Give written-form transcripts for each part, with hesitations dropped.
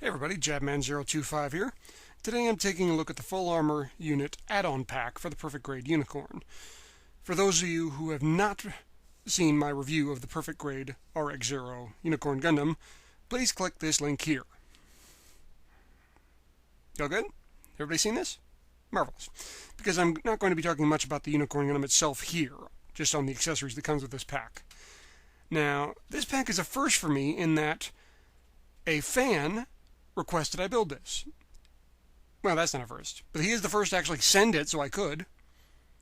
Hey everybody, Jabman025 here. Today I'm taking a look at the Full Armor Unit add-on pack for the Perfect Grade Unicorn. For those of you who have not seen my review of the Perfect Grade RX-0 Unicorn Gundam, please click this link here. All good? Everybody seen this? Marvelous. Because I'm not going to be talking much about the Unicorn Gundam itself here, just on the accessories that comes with this pack. Now, this pack is a first for me in that a fan requested I build this. Well, that's not a first, but he is the first to actually send it, so I could.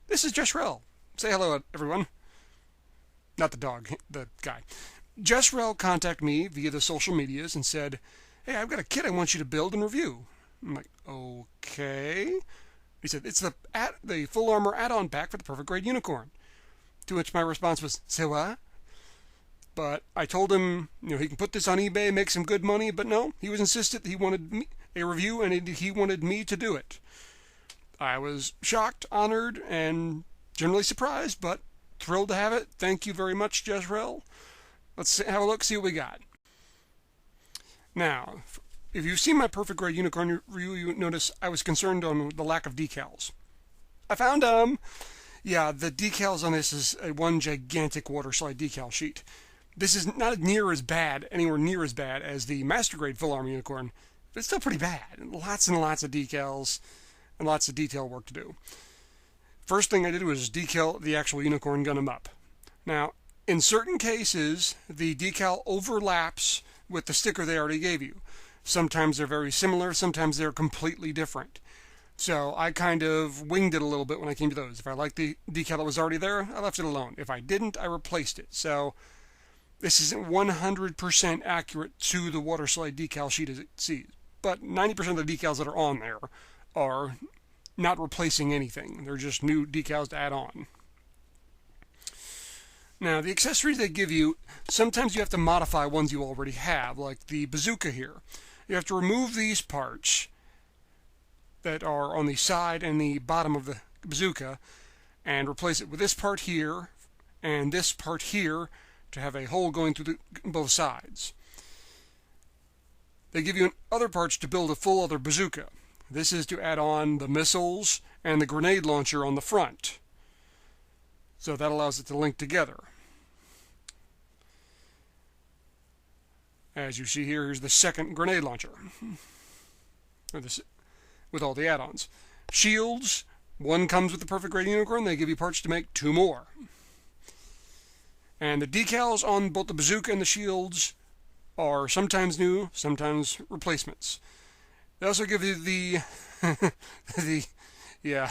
This is Jesrel. Say hello, everyone. Not the dog, the guy. Jesrel contacted me via the social medias and said, "Hey, I've got a kit I want you to build and review." I'm like, okay. He said, "It's the Full Armor add-on pack for the Perfect Grade Unicorn." To which my response was, "Say what?" But I told him, he can put this on eBay and make some good money, but no, he was insistent he wanted a review and he wanted me to do it. I was shocked, honored, and generally surprised, but thrilled to have it. Thank you very much, Jesrel. Let's have a look, see what we got. Now, if you've seen my Perfect Grade Unicorn review, you notice I was concerned on the lack of decals. I found them. Yeah, the decals on this is one gigantic water slide decal sheet. This is not anywhere near as bad as the Master Grade Full Armor Unicorn, but it's still pretty bad. Lots and lots of decals and lots of detail work to do. First thing I did was decal the actual Unicorn Gundam up. Now, in certain cases, the decal overlaps with the sticker they already gave you. Sometimes they're very similar, sometimes they're completely different. So I kind of winged it a little bit when I came to those. If I liked the decal that was already there, I left it alone. If I didn't, I replaced it. So this isn't 100% accurate to the water slide decal sheet as it sees. But 90% of the decals that are on there are not replacing anything. They're just new decals to add on. Now, the accessories they give you, sometimes you have to modify ones you already have, like the bazooka here. You have to remove these parts that are on the side and the bottom of the bazooka and replace it with this part here and this part here to have a hole going through both sides. They give you other parts to build a full other bazooka. This is to add on the missiles and the grenade launcher on the front. So that allows it to link together. As you see here, here's the second grenade launcher. With all the add-ons. Shields, one comes with the Perfect Grade Unicorn. They give you parts to make two more. And the decals on both the bazooka and the shields are sometimes new, sometimes replacements. They also give you the these are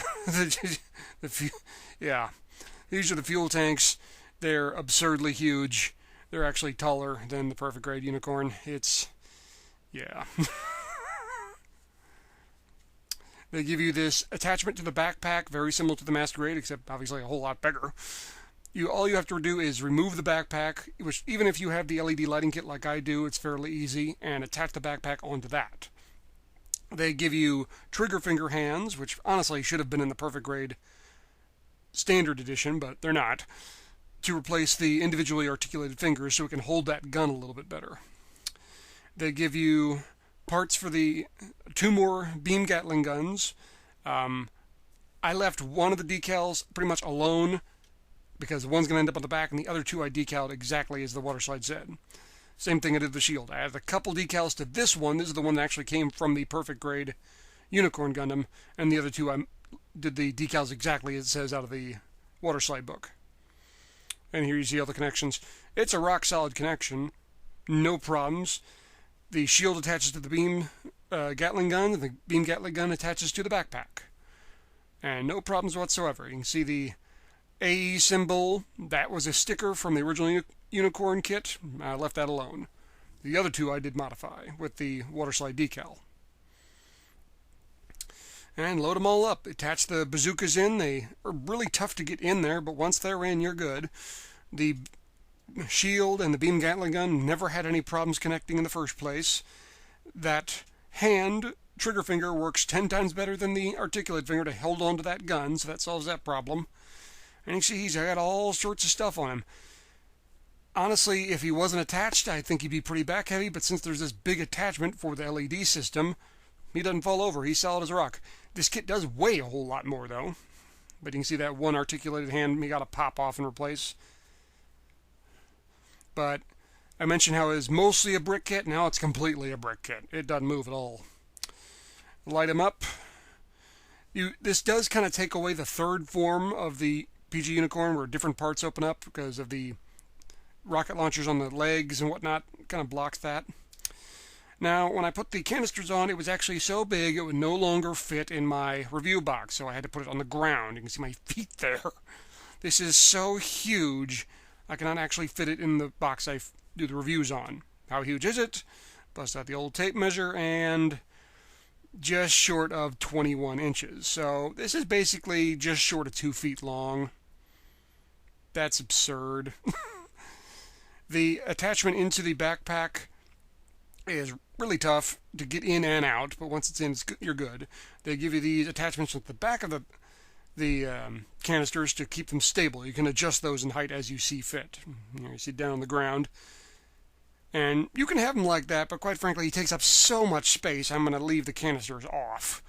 the fuel tanks. They're absurdly huge. They're actually taller than the Perfect Grade Unicorn. They give you this attachment to the backpack, very similar to the Master Grade, except obviously a whole lot bigger. All you have to do is remove the backpack, which even if you have the LED lighting kit like I do, it's fairly easy, and attach the backpack onto that. They give you trigger finger hands, which honestly should have been in the Perfect Grade Standard Edition, but they're not, to replace the individually articulated fingers so it can hold that gun a little bit better. They give you parts for the two more beam Gatling guns. I left one of the decals pretty much alone because one's going to end up on the back and the other two I decaled exactly as the water slide said. Same thing I did with the shield. I added a couple decals to this one. This is the one that actually came from the Perfect Grade Unicorn Gundam, and the other two I did the decals exactly as it says out of the water slide book. And here you see all the connections. It's a rock solid connection. No problems. The shield attaches to the beam Gatling gun, and the beam Gatling gun attaches to the backpack. And no problems whatsoever. You can see the AE symbol. That was a sticker from the original Unicorn kit. I left that alone. The other two I did modify with the water slide decal. And load them all up. Attach the bazookas in. They are really tough to get in there, but once they're in, you're good. The shield and the beam Gatling gun never had any problems connecting in the first place. That hand trigger finger works 10 times better than the articulate finger to hold on to that gun, so that solves that problem. And you see he's got all sorts of stuff on him. Honestly, if he wasn't attached, I think he'd be pretty back heavy, but since there's this big attachment for the LED system, he doesn't fall over. He's solid as a rock. This kit does weigh a whole lot more, though. But you can see that one articulated hand we got to pop off and replace. But I mentioned how it was mostly a brick kit. Now it's completely a brick kit. It doesn't move at all. Light him up. This does kind of take away the third form of the PG Unicorn, where different parts open up because of the rocket launchers on the legs and whatnot. It kind of blocks that. Now, when I put the canisters on, it was actually so big it would no longer fit in my review box, so I had to put it on the ground. You can see my feet there. This is so huge, I cannot actually fit it in the box I do the reviews on. How huge is it? Bust out the old tape measure, and just short of 21 inches. So this is basically just short of 2 feet long. That's absurd. The attachment into the backpack is really tough to get in and out, but once it's in, you're good. They give you these attachments at the back of the canisters to keep them stable. You can adjust those in height as you see fit. You see down on the ground. And you can have them like that, but quite frankly, he takes up so much space, I'm going to leave the canisters off.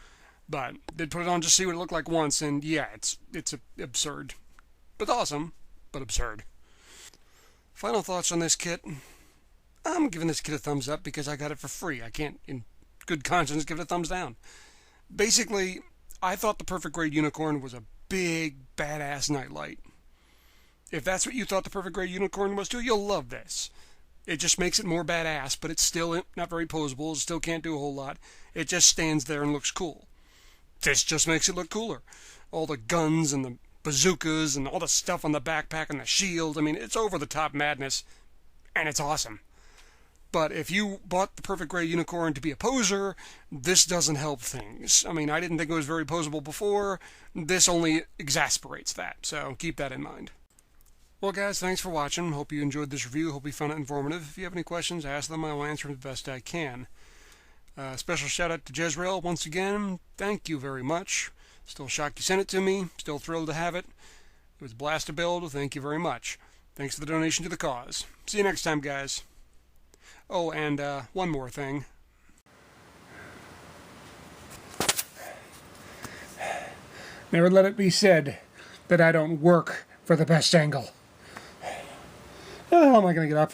But did put it on just to see what it looked like once, and yeah, it's absurd. But awesome, but absurd. Final thoughts on this kit. I'm giving this kit a thumbs up because I got it for free. I can't, in good conscience, give it a thumbs down. Basically, I thought the Perfect Grade Unicorn was a big, badass nightlight. If that's what you thought the Perfect Grade Unicorn was too, you'll love this. It just makes it more badass, but it's still not very posable. It still can't do a whole lot. It just stands there and looks cool. This just makes it look cooler. All the guns and the bazookas and all the stuff on the backpack and the shield. I mean, it's over-the-top madness, and it's awesome. But if you bought the Perfect Grade Unicorn to be a poser, this doesn't help things. I mean, I didn't think it was very posable before. This only exasperates that, so keep that in mind. Well, guys, thanks for watching. Hope you enjoyed this review. Hope you found it informative. If you have any questions, ask them. I will answer them the best I can. Special shout out to Jezreel once again. Thank you very much. Still shocked you sent it to me. Still thrilled to have it. It was a blast to build. Thank you very much. Thanks for the donation to the cause. See you next time, guys. Oh, and one more thing. Never let it be said that I don't work for the best angle. How the hell am I going to get up?